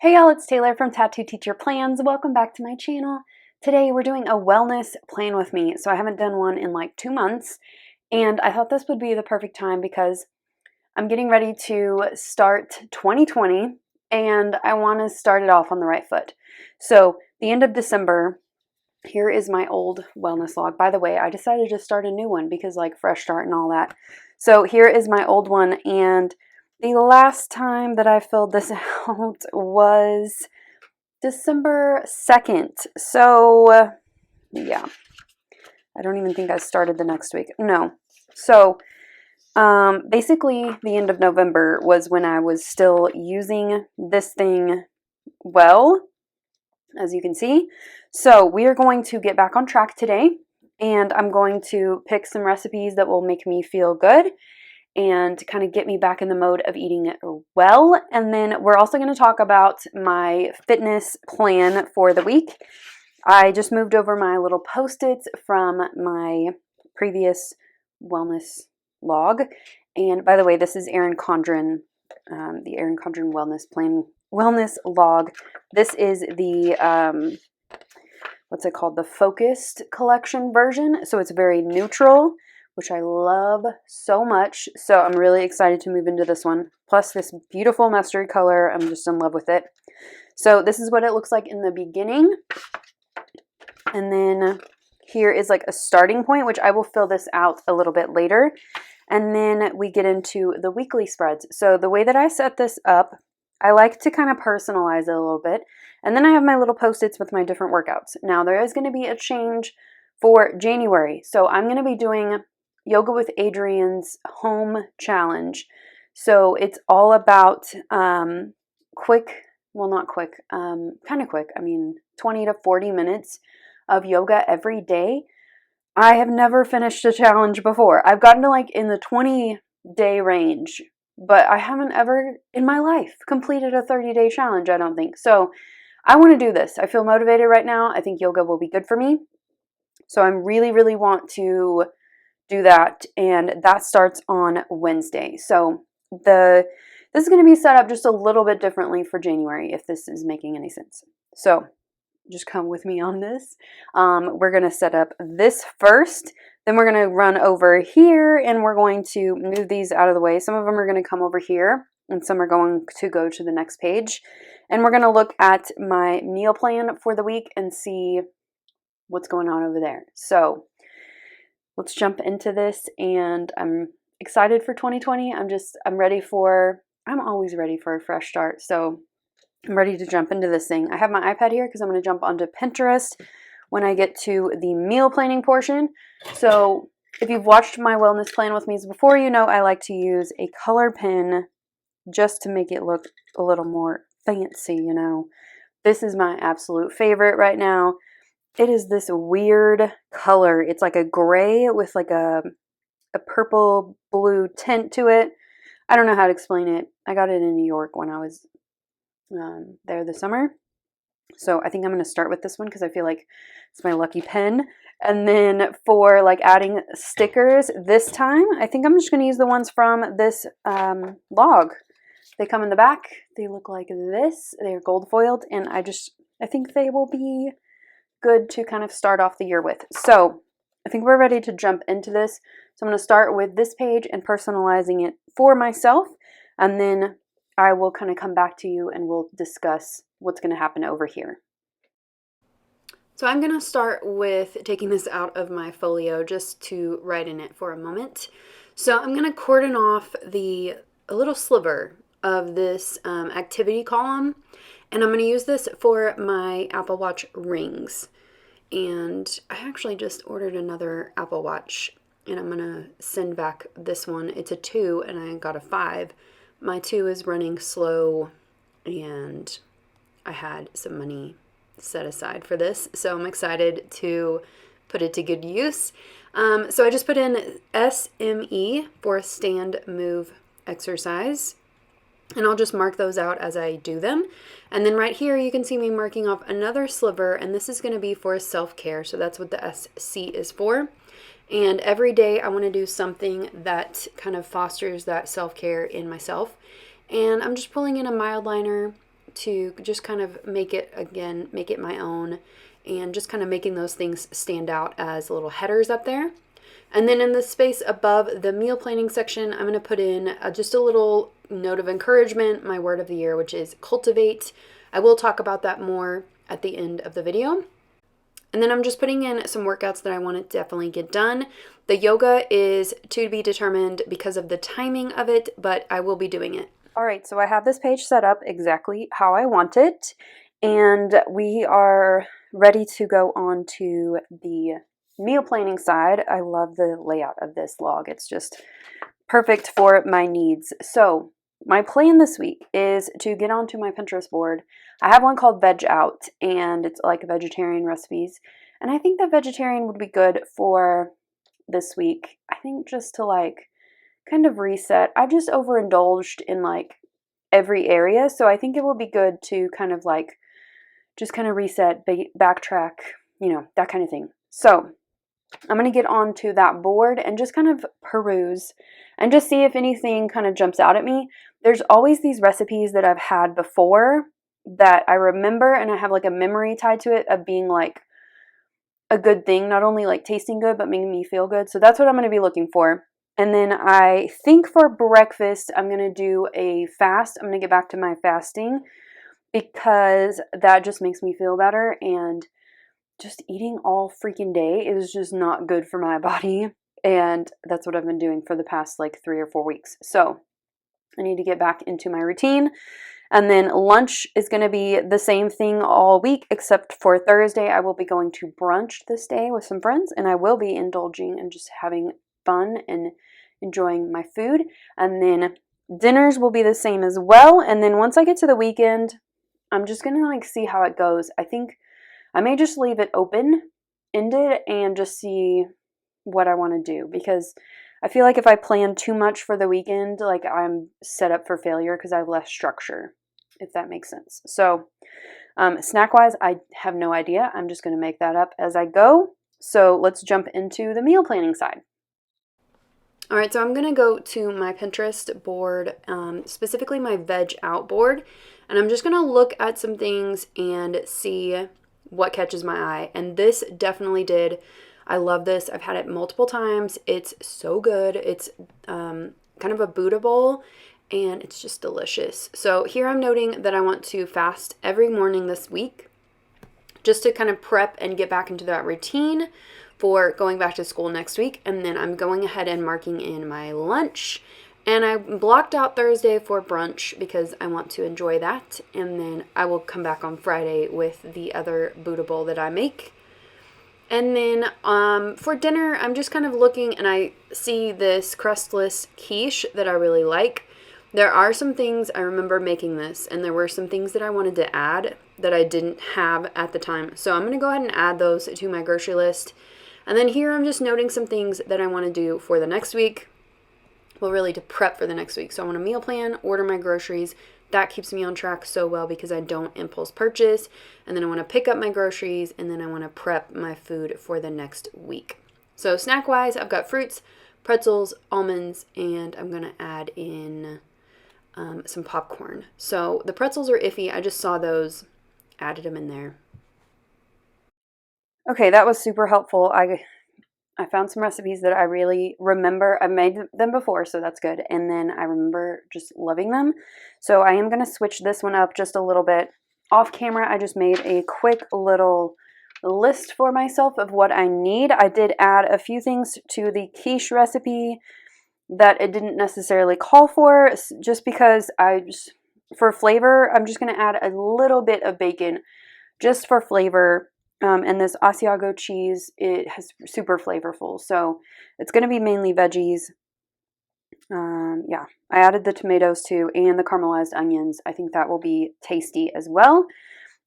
Hey y'all, it's Taylor from Tattoo Teacher Plans. Welcome back to my channel. Today we're doing a wellness plan with me. So I haven't done one in like 2 months, and I thought this would be the perfect time because I'm getting ready to start 2020 and I want to start it off on the right foot. So the end of December, here is my old wellness log. By the way, I decided to start a new one because like fresh start and all that. So here is my old one, and the last time that I filled this out was December 2nd. So, yeah, I don't even think I started the next week. No. So, basically, the end of November was when I was still using this thing well, as you can see. So, we are going to get back on track today, and I'm going to pick some recipes that will make me feel good and kind of get me back in the mode of eating well. And then we're also going to talk about my fitness plan for the week. I just moved over my little Post-its from my previous wellness log. And by the way, this is Erin Condren, the Erin Condren wellness log. This is the, what's it called? The focused collection version. So it's very neutral, which I love so much. So I'm really excited to move into this one. Plus this beautiful mustard color, I'm just in love with it. So this is what it looks like in the beginning. And then here is like a starting point, which I will fill this out a little bit later. And then we get into the weekly spreads. So the way that I set this up, I like to kind of personalize it a little bit. And then I have my little Post-its with my different workouts. Now there is going to be a change for January. So I'm going to be doing Yoga with Adrienne's home challenge. So it's all about quick, well not quick, kind of quick. I mean 20 to 40 minutes of yoga every day. I have never finished a challenge before. I've gotten to like in the 20-day range, but I haven't ever in my life completed a 30-day challenge, I don't think. So I want to do this. I feel motivated right now. I think yoga will be good for me. So I'm really want to do that, and that starts on Wednesday. So this is going to be set up just a little bit differently for January, if this is making any sense. So just come with me on this. We're going to set up this first, then we're going to run over here, and we're going to move these out of the way. Some of them are going to come over here, and some are going to go to the next page. And we're going to look at my meal plan for the week and see what's going on over there. So let's jump into this, and I'm excited for 2020. I'm always ready for a fresh start. So I'm ready to jump into this thing. I have my iPad here because I'm going to jump onto Pinterest when I get to the meal planning portion. So if you've watched my wellness plan with me before, you know I like to use a color pen just to make it look a little more fancy, you know. This is my absolute favorite right now. It is this weird color. It's like a gray with like a purple blue tint to it. I don't know how to explain it. I got it in New York when I was there this summer. So I think I'm going to start with this one because I feel like it's my lucky pen. And then for like adding stickers this time, I think I'm just going to use the ones from this log. They come in the back. They look like this. They're gold foiled, and I think they will be good to kind of start off the year with. So I think we're ready to jump into this. So I'm going to start with this page and personalizing it for myself, and then I will kind of come back to you and we'll discuss what's going to happen over here. So I'm going to start with taking this out of my folio just to write in it for a moment. So I'm going to cordon off a little sliver of this activity column, and I'm going to use this for my Apple Watch rings. And I actually just ordered another Apple Watch, and I'm going to send back this one. It's a 2 and I got a 5. My 2 is running slow, and I had some money set aside for this, so I'm excited to put it to good use. So I just put in SME for stand, move, exercise, and I'll just mark those out as I do them. And then right here you can see me marking off another sliver, and this is going to be for self-care, so that's what the SC is for. And every day I want to do something that kind of fosters that self-care in myself. And I'm just pulling in a mild liner to just kind of make it my own, and just kind of making those things stand out as little headers up there. And then in the space above the meal planning section, I'm going to put in just a little note of encouragement, my word of the year, which is cultivate. I will talk about that more at the end of the video. And then I'm just putting in some workouts that I want to definitely get done. The yoga is to be determined because of the timing of it, but I will be doing it. All right, so I have this page set up exactly how I want it, and we are ready to go on to the meal planning side. I love the layout of this log. It's just perfect for my needs. So my plan this week is to get onto my Pinterest board. I have one called Veg Out, and it's like vegetarian recipes. And I think that vegetarian would be good for this week. I think just to like kind of reset. I've just overindulged in like every area. So I think it would be good to kind of like just kind of reset, backtrack, that kind of thing. So I'm going to get onto that board and just kind of peruse and just see if anything kind of jumps out at me. There's always these recipes that I've had before that I remember, and I have like a memory tied to it of being like a good thing, not only like tasting good, but making me feel good. So that's what I'm going to be looking for. And then I think for breakfast, I'm going to do a fast. I'm going to get back to my fasting because that just makes me feel better, and just eating all freaking day is just not good for my body. And that's what I've been doing for the past like 3 or 4 weeks. So I need to get back into my routine. And then lunch is going to be the same thing all week, except for Thursday. I will be going to brunch this day with some friends, and I will be indulging and just having fun and enjoying my food. And then dinners will be the same as well. And then once I get to the weekend, I'm just going to like see how it goes. I think I may just leave it open-ended and just see what I want to do, because I feel like if I plan too much for the weekend, like I'm set up for failure because I have less structure, if that makes sense. So snack-wise, I have no idea. I'm just going to make that up as I go. So let's jump into the meal planning side. All right, so I'm going to go to my Pinterest board, specifically my Veg Out board, and I'm just going to look at some things and see what catches my eye. And this definitely did. I love this. I've had it multiple times. It's so good. It's kind of a Buddha bowl, and it's just delicious. So here I'm noting that I want to fast every morning this week, just to kind of prep and get back into that routine for going back to school next week. And then I'm going ahead and marking in my lunch. And I blocked out Thursday for brunch because I want to enjoy that. And then I will come back on Friday with the other Buddha bowl that I make. And then for dinner, I'm just kind of looking, and I see this crustless quiche that I really like. There are some things, I remember making this, and there were some things that I wanted to add that I didn't have at the time. So I'm going to go ahead and add those to my grocery list. And then here I'm just noting some things that I want to do for the next week. Well, really to prep for the next week. So I want to meal plan, order my groceries. That keeps me on track so well because I don't impulse purchase. And then I want to pick up my groceries, and then I want to prep my food for the next week. So snack-wise, I've got fruits, pretzels, almonds, and I'm going to add in some popcorn. So the pretzels are iffy. I just saw those, added them in there. Okay, that was super helpful. I found some recipes that I really remember. I've made them before, so that's good. And then I remember just loving them. So I am going to switch this one up just a little bit. Off camera, I just made a quick little list for myself of what I need. I did add a few things to the quiche recipe that it didn't necessarily call for, just because for flavor, I'm just going to add a little bit of bacon just for flavor. And this Asiago cheese, it has super flavorful. So it's going to be mainly veggies. Yeah, I added the tomatoes too, and the caramelized onions. I think that will be tasty as well.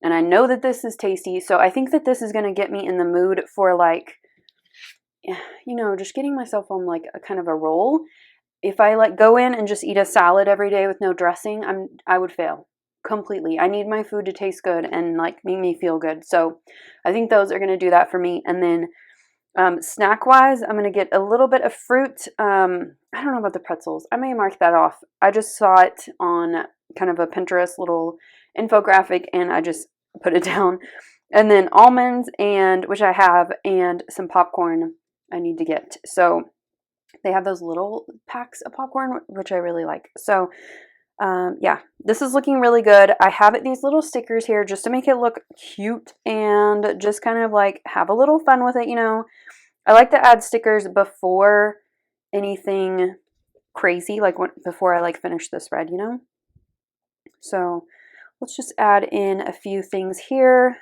And I know that this is tasty. So I think that this is going to get me in the mood for like, just getting myself on like a kind of a roll. If I like go in and just eat a salad every day with no dressing, I would fail completely. I need my food to taste good and like make me feel good. So I think those are going to do that for me. And then snack wise, I'm going to get a little bit of fruit. I don't know about the pretzels. I may mark that off. I just saw it on kind of a Pinterest little infographic and I just put it down. And then almonds, and which I have, and some popcorn I need to get. So they have those little packs of popcorn, which I really like. So yeah, this is looking really good. I have these little stickers here just to make it look cute and just kind of like have a little fun with it, you know. I like to add stickers before anything crazy, like before I like finish this red, you know. So let's just add in a few things here.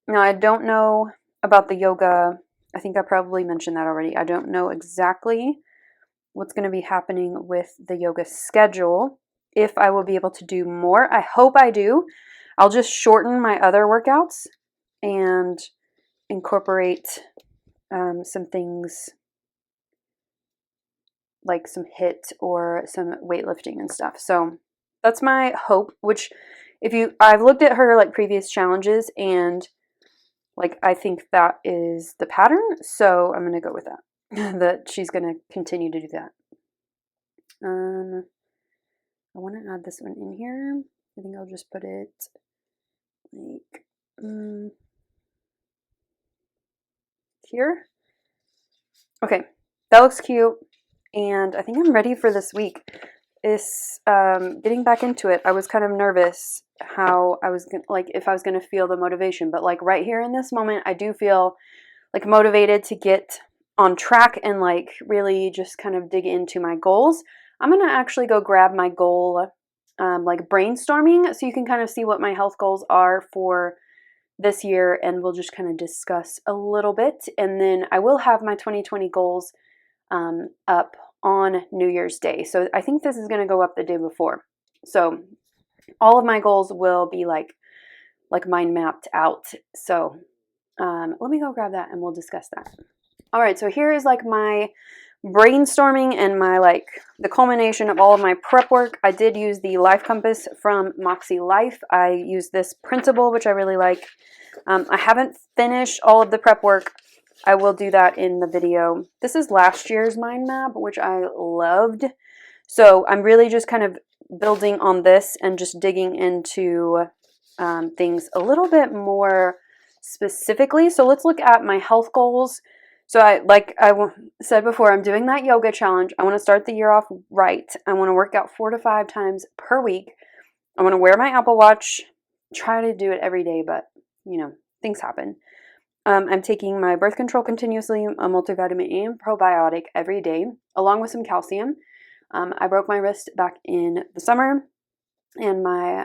Now, I don't know about the yoga. I think I probably mentioned that already. I don't know exactly what's going to be happening with the yoga schedule, if I will be able to do more. I hope I do. I'll just shorten my other workouts and incorporate some things like some HIIT or some weightlifting and stuff. So that's my hope, which I've looked at her like previous challenges and like I think that is the pattern. So I'm going to go with that, that she's going to continue to do that. I want to add this one in here. I think I'll just put it like here. Okay, that looks cute. And I think I'm ready for this week. Is getting back into it. I was kind of nervous how I was gonna, like, if I was going to feel the motivation, but like right here in this moment, I do feel like motivated to get on track and like really just kind of dig into my goals. I'm going to actually go grab my goal, like brainstorming, so you can kind of see what my health goals are for this year, and we'll just kind of discuss a little bit. And then I will have my 2020 goals up on New Year's Day. So I think this is going to go up the day before. So all of my goals will be like mind mapped out. So let me go grab that and we'll discuss that. All right, so here is like my brainstorming and my like the culmination of all of my prep work. I did use the Life Compass from Moxie Life. I used this printable, which I really like. I haven't finished all of the prep work. I will do that in the video. This is last year's mind map, which I loved. So I'm really just kind of building on this and just digging into things a little bit more specifically. So let's look at my health goals. So like I said before, I'm doing that yoga challenge. I want to start the year off right. I want to work out 4 to 5 times per week. I want to wear my Apple Watch. Try to do it every day, but you know, things happen. I'm taking my birth control continuously, a multivitamin and probiotic every day, along with some calcium. I broke my wrist back in the summer, and my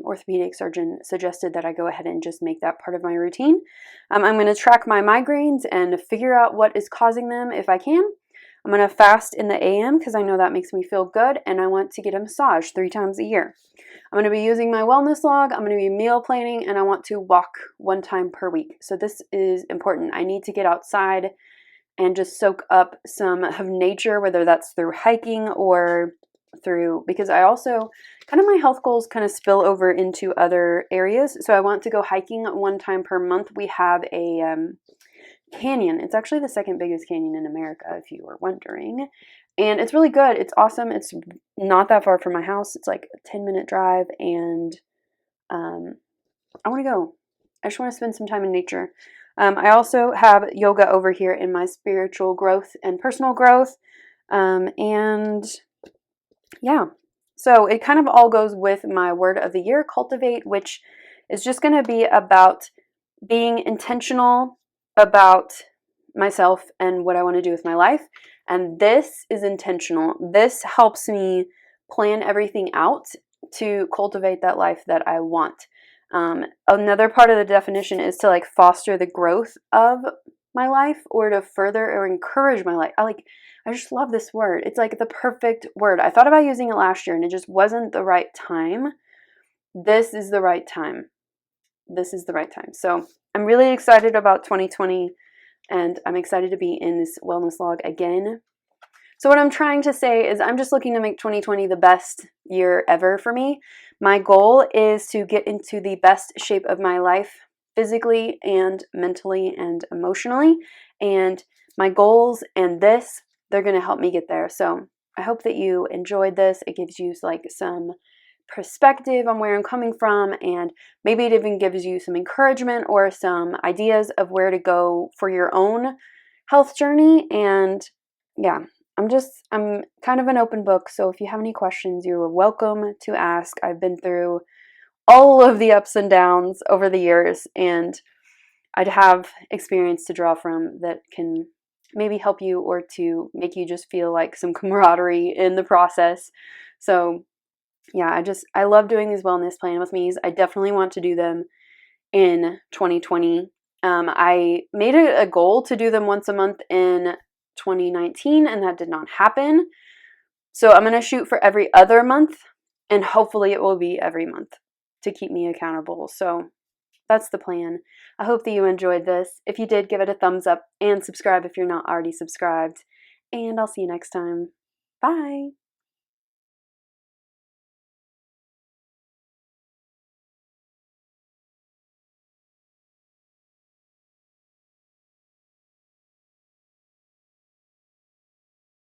orthopedic surgeon suggested that I go ahead and just make that part of my routine. I'm going to track my migraines and figure out what is causing them if I can. I'm going to fast in the AM because I know that makes me feel good, and I want to get a massage 3 times a year. I'm going to be using my wellness log. I'm going to be meal planning, and I want to walk 1 time per week. So this is important. I need to get outside and just soak up some of nature, whether that's through hiking or through, because I also kind of my health goals kind of spill over into other areas. So I want to go hiking 1 time per month. We have a canyon. It's actually the 2nd biggest canyon in America, if you were wondering. And it's really good. It's awesome. It's not that far from my house. It's like a 10-minute drive, and I want to go. I just want to spend some time in nature. I also have yoga over here in my spiritual growth and personal growth. And yeah, so it kind of all goes with my word of the year, cultivate, which is just going to be about being intentional about myself and what I want to do with my life. And this is intentional. This helps me plan everything out to cultivate that life that I want. Another part of the definition is to like foster the growth of my life, or to further or encourage my life. I just love this word. It's like the perfect word. I thought about using it last year and it just wasn't the right time. This is the right time. This is the right time. So I'm really excited about 2020, and I'm excited to be in this wellness log again. So what I'm trying to say is I'm just looking to make 2020 the best year ever for me. My goal is to get into the best shape of my life, physically and mentally and emotionally. And my goals and this, they're going to help me get there. So I hope that you enjoyed this. It gives you like some perspective on where I'm coming from, and maybe it even gives you some encouragement or some ideas of where to go for your own health journey. And yeah, I'm kind of an open book, so if you have any questions, you're welcome to ask. I've been through all of the ups and downs over the years, and I'd have experience to draw from that can maybe help you or to make you just feel like some camaraderie in the process. So yeah, I love doing these wellness plan with me's. I definitely want to do them in 2020. I made it a goal to do them once a month in 2019, and that did not happen. So I'm going to shoot for every other month, and hopefully it will be every month to keep me accountable. So that's the plan. I hope that you enjoyed this. If you did, give it a thumbs up and subscribe if you're not already subscribed. And I'll see you next time. Bye.